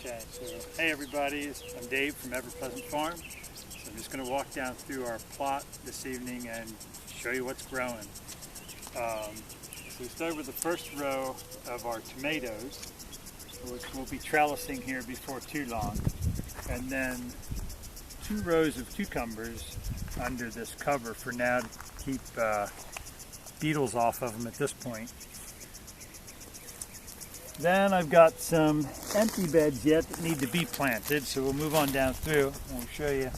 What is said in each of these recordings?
Okay, so hey everybody, I'm Dave from Ever Pleasant Farm. So I'm just going to walk down through our plot this evening and show you what's growing. So we start with the first row of our tomatoes, which we'll be trellising here before too long. And then 2 rows of cucumbers under this cover for now to keep beetles off of them at this point. Then I've got some empty beds yet that need to be planted, so we'll move on down through and we'll show you.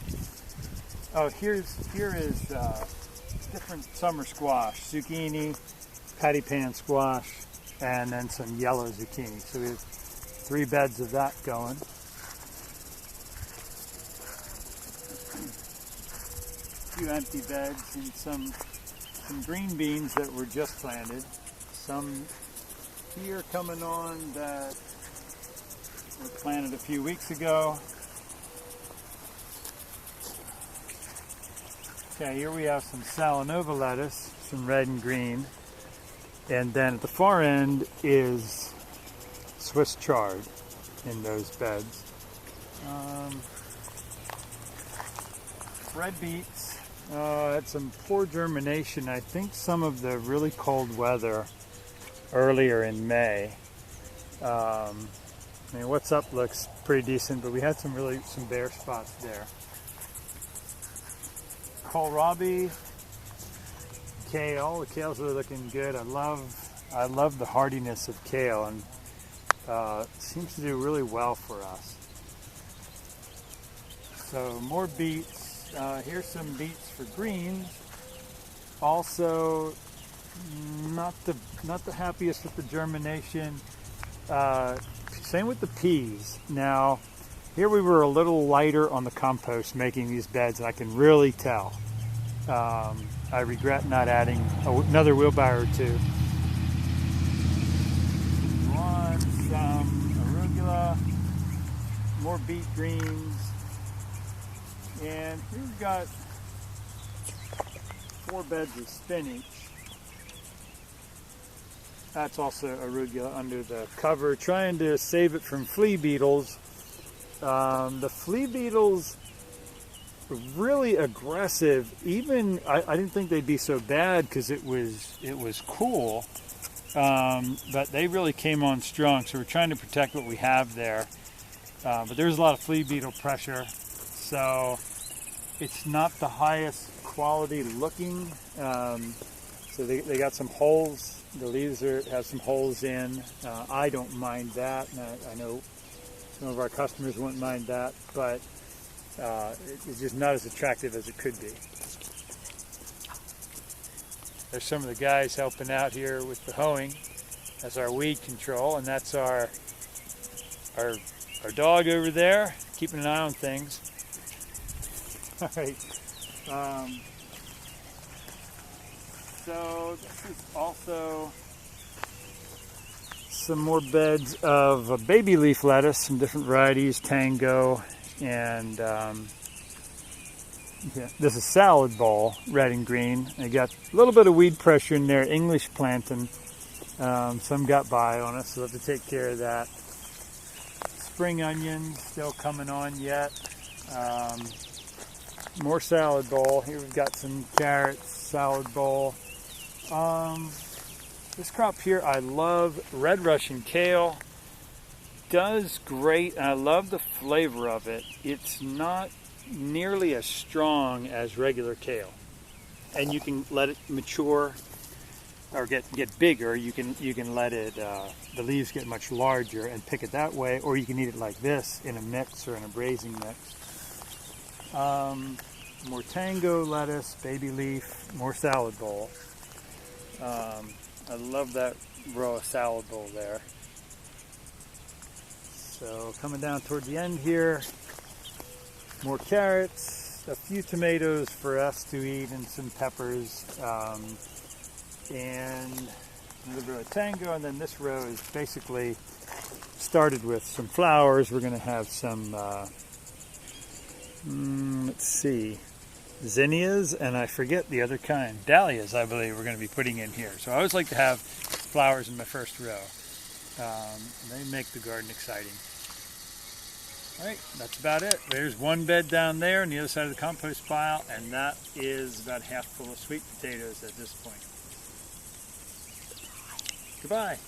Oh, here is different summer squash, zucchini, patty pan squash, and then some yellow zucchini. So we have 3 beds of that going. A few empty beds and some green beans that were just planted. Some here coming on that were planted a few weeks ago. Okay, here we have some Salanova lettuce, some red and green, and then at the far end is Swiss chard in those beds. Red beets had some poor germination. I think some of the really cold weather earlier in May. I mean, what's up looks pretty decent, but we had some bare spots there. Kohlrabi, kale. The kale's really looking good. I love the hardiness of kale, and it seems to do really well for us. So more beets. Here's some beets for greens. Also, not the happiest with the germination. Same with the peas. Now, here we were a little lighter on the compost making these beds, and I can really tell. I regret not adding another wheelbarrow or 2. Want some arugula, more beet greens, and here we've got 4 beds of spinach. That's also arugula under the cover, trying to save it from flea beetles. The flea beetles were really aggressive. Even I didn't think they'd be so bad because it was cool, but they really came on strong. So we're trying to protect what we have there. But there's a lot of flea beetle pressure, so it's not the highest quality looking. So they got some holes. The leaves have some holes in. I don't mind that, and I know some of our customers wouldn't mind that, but it's just not as attractive as it could be. There's some of the guys helping out here with the hoeing. That's our weed control, and that's our dog over there keeping an eye on things. All right. So this is also some more beds of baby leaf lettuce, some different varieties, Tango, and this is salad bowl, red and green. I got a little bit of weed pressure in there, English plantain. Some got by on us, so we'll have to take care of that. Spring onions still coming on yet. More salad bowl. Here we've got some carrots, salad bowl. This crop here, I love. Red Russian kale does great, and I love the flavor of it. It's not nearly as strong as regular kale, and you can let it mature or get bigger. You can let it the leaves get much larger and pick it that way, or you can eat it like this in a mix or in a braising mix. More Tango lettuce, baby leaf, more salad bowl. I love that row of salad bowl there. So coming down toward the end here, more carrots, a few tomatoes for us to eat, and some peppers, and another row of Tango, and then this row is basically started with some flowers. We're going to have some, let's see, zinnias, and I forget the other kind. Dahlias, I believe, we're going to be putting in here. So I always like to have flowers in my first row. They make the garden exciting. All right, that's about it. There's one bed down there on the other side of the compost pile, and that is about half full of sweet potatoes at this point. Goodbye.